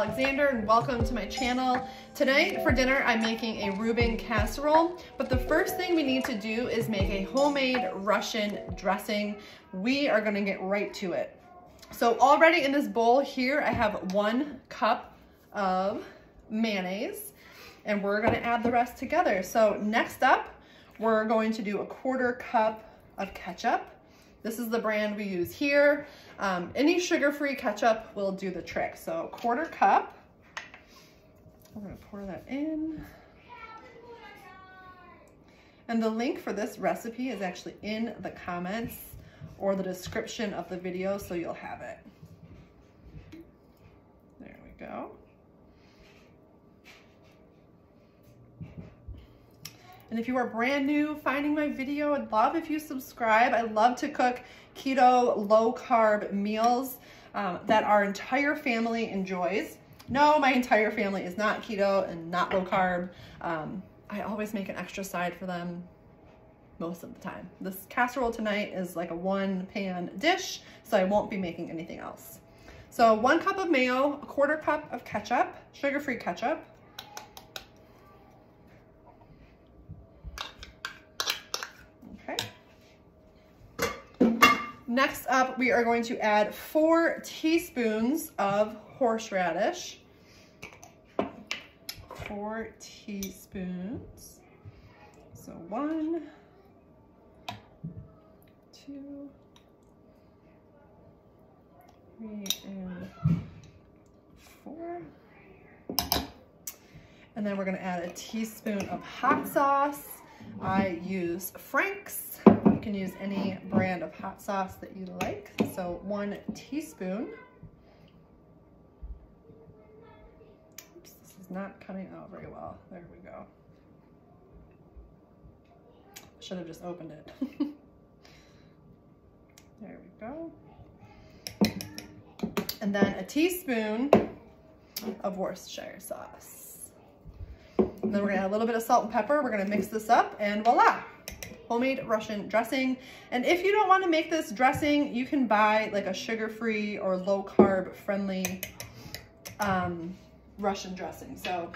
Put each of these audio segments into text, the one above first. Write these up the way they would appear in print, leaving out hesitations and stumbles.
Alexander and welcome to my channel. Tonight for dinner I'm making a Reuben casserole, but the first thing we need to do is make a homemade Russian dressing. We are going to get right to it. So already in this bowl here I have 1 cup of mayonnaise and we're going to add the rest together. So next up we're going to do a 1/4 cup of ketchup. This is the brand we use here. Any sugar-free ketchup will do the trick. So 1/4 cup. We're gonna pour that in. And the link for this recipe is actually in the comments or the description of the video, so you'll have it. There we go. And if you are brand new finding my video, I'd love if you subscribe. I love to cook keto, low carb meals that our entire family enjoys. No, my entire family is not keto and not low carb. I always make an extra side for them most of the time. This casserole tonight is like a 1-pan dish, so I won't be making anything else. So 1 cup of mayo, a 1/4 cup of ketchup, sugar-free ketchup. Next up, we are going to add 4 teaspoons of horseradish. 4 teaspoons. So 1, 2, 3, and 4. And then we're going to add a teaspoon of hot sauce. I use Frank's. You can use any brand of hot sauce that you like. So 1 teaspoon. Oops, this is not coming out very well. There we go. Should have just opened it. There we go. And then a teaspoon of Worcestershire sauce. And then we're gonna add a little bit of salt and pepper. We're gonna mix this up and voila. Homemade Russian dressing. And if you don't want to make this dressing, you can buy like a sugar-free or low-carb friendly Russian dressing. So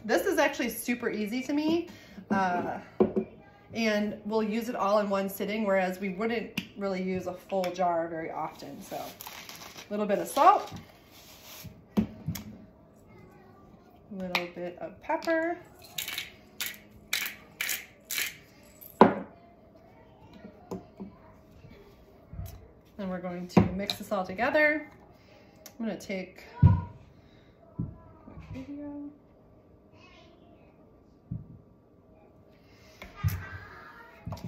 this is actually super easy to me, and we'll use it all in one sitting, whereas we wouldn't really use a full jar very often. So a little bit of salt, a little bit of pepper, and we're going to mix this all together. I'm going to take a quick video.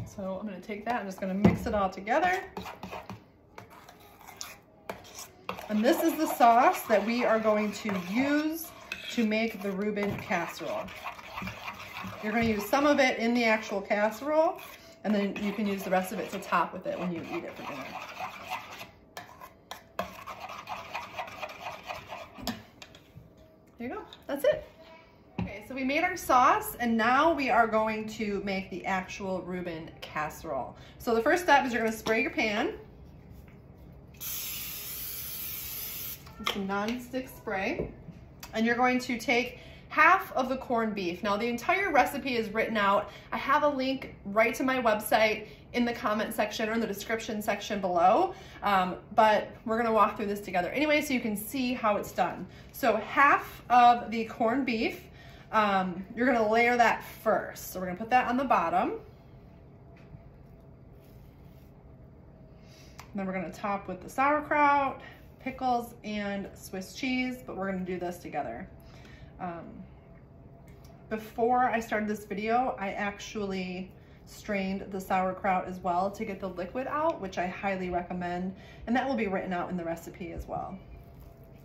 So I'm going to take that, I'm just going to mix it all together. And this is the sauce that we are going to use to make the Reuben casserole. You're going to use some of it in the actual casserole, and then you can use the rest of it to top with it when you eat it for dinner. There you go, that's it. Okay, so we made our sauce and now we are going to make the actual Reuben casserole. So the first step is you're gonna spray your pan with some non-stick spray, and you're going to take half of the corned beef. Now the entire recipe is written out. I have a link right to my website in the comment section or in the description section below, but we're gonna walk through this together anyway so you can see how it's done. So half of the corned beef, you're gonna layer that first. So we're gonna put that on the bottom. And then we're gonna top with the sauerkraut, pickles, and Swiss cheese, but we're gonna do this together. Before I started this video, I actually strained the sauerkraut as well to get the liquid out, which I highly recommend, and that will be written out in the recipe as well.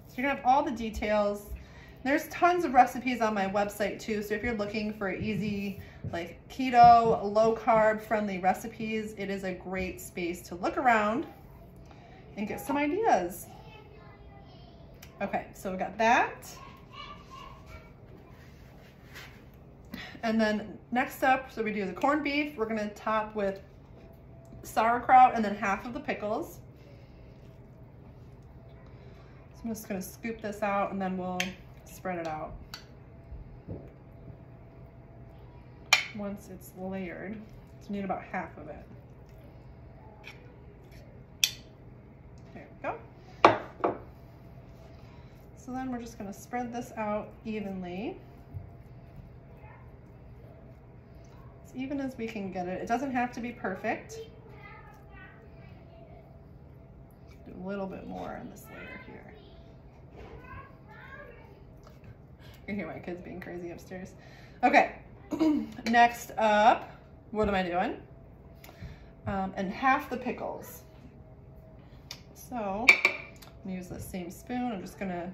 So you're gonna have all the details. There's tons of recipes on my website too, so if you're looking for easy, like keto, low carb friendly recipes, it is a great space to look around and get some ideas. Okay, so we got that. And then next up, so we do the corned beef, we're gonna top with sauerkraut and then half of the pickles. So I'm just gonna scoop this out and then we'll spread it out. Once it's layered, so you need about half of it. There we go. So then we're just gonna spread this out evenly. As even as we can get it. It doesn't have to be perfect. Do a little bit more on this layer here. You can hear my kids being crazy upstairs. Okay, next up, what am I doing? And half the pickles. So I'm gonna use the same spoon. I'm just gonna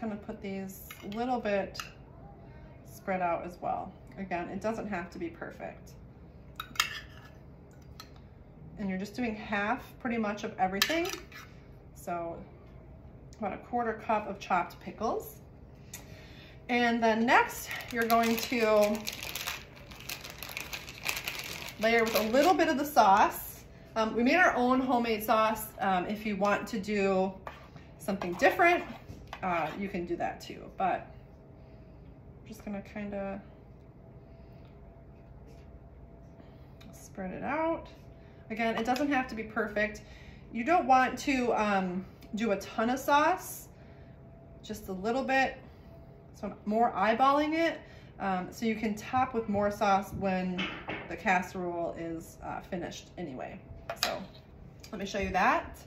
kind of put these a little bit spread out as well. Again, it doesn't have to be perfect. And you're just doing half pretty much of everything. So about a 1/4 cup of chopped pickles. And then next, you're going to layer with a little bit of the sauce. We made our own homemade sauce. If you want to do something different, you can do that too, but I'm just gonna kind of spread it out. Again, it doesn't have to be perfect. You don't want to do a ton of sauce, just a little bit. So I'm more eyeballing it, so you can top with more sauce when the casserole is finished anyway. So let me show you that.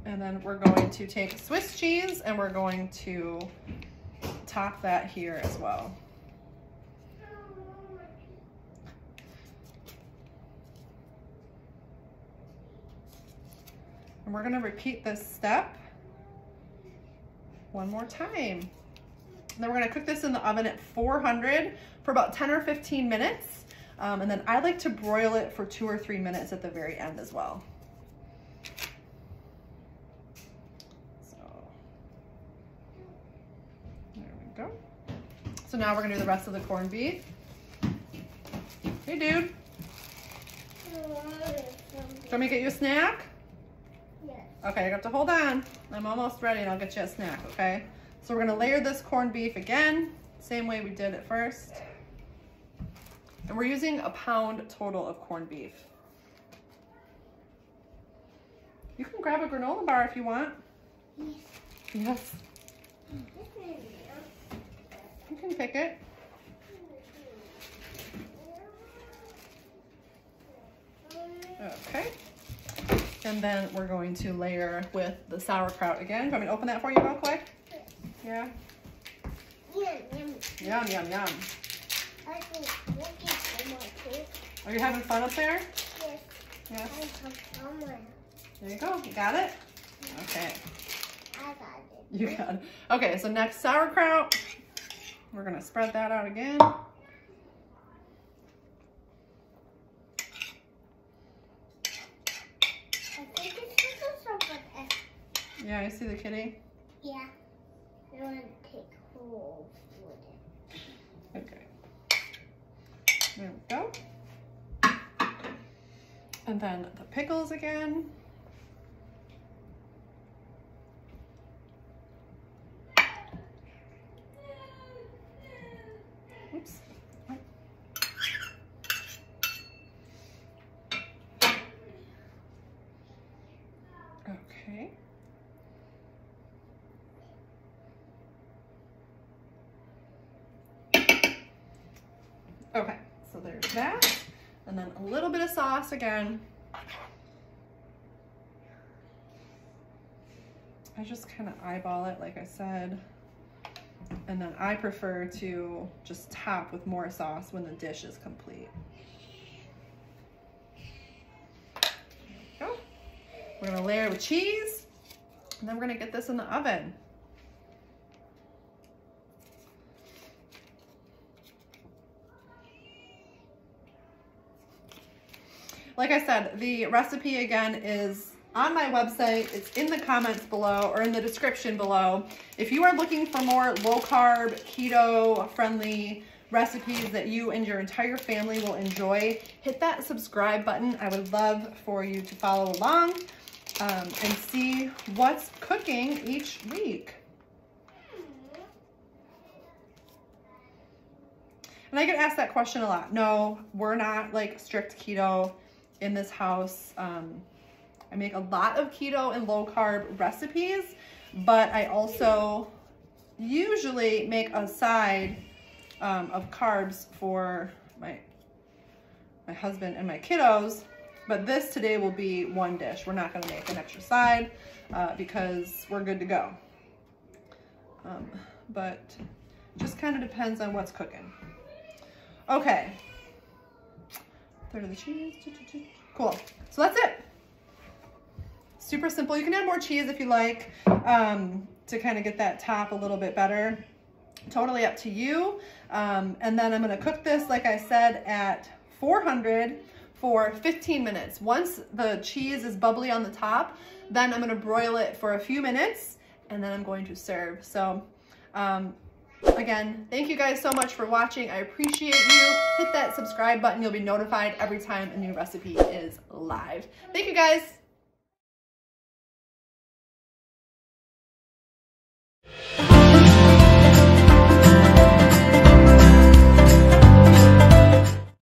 And then we're going to take Swiss cheese and we're going to top that here as well. And we're going to repeat this step one more time. And then we're going to cook this in the oven at 400 for about 10 or 15 minutes. And then I like to broil it for 2 or 3 minutes at the very end as well. Go. So now we're gonna do the rest of the corned beef. Hey, dude. Do you want me to get you a snack? Yes. Okay, you have to hold on. I'm almost ready and I'll get you a snack, okay? So we're gonna layer this corned beef again, same way we did it first. And we're using a pound total of corned beef. You can grab a granola bar if you want. Yes. Yes. You can pick it. Okay. And then we're going to layer with the sauerkraut again. Do you want me to open that for you real quick? Yeah? Yum, yum, yum. Are you having fun up there? Yes. Yes. There you go. You got it? Okay. I got it. You got it. Okay, so next sauerkraut. We're gonna spread that out again. I think it's just over there. Yeah, I see the kitty. Yeah. I want to take holes with it. Okay. There we go. And then the pickles again. Oops. Okay. Okay, so there's that. And then a little bit of sauce again. I just kind of eyeball it, like I said. And then I prefer to just top with more sauce when the dish is complete. There we go. We're gonna layer with cheese, and then we're gonna get this in the oven. Like I said, the recipe again is on my website. It's in the comments below or in the description below. If you are looking for more low carb, keto friendly recipes that you and your entire family will enjoy, hit that subscribe button. I would love for you to follow along and see what's cooking each week. And I get asked that question a lot. No, we're not like strict keto in this house. I make a lot of keto and low carb recipes, but I also usually make a side of carbs for my husband and my kiddos. But this today will be one dish. We're not gonna make an extra side because we're good to go. But just kind of depends on what's cooking. Okay, third of the cheese, cool. So that's it. Super simple. You can add more cheese if you like to kind of get that top a little bit better. Totally up to you. And then I'm gonna cook this, like I said, at 400 for 15 minutes. Once the cheese is bubbly on the top, then I'm gonna broil it for a few minutes and then I'm going to serve. So again, thank you guys so much for watching. I appreciate you. Hit that subscribe button. You'll be notified every time a new recipe is live. Thank you guys.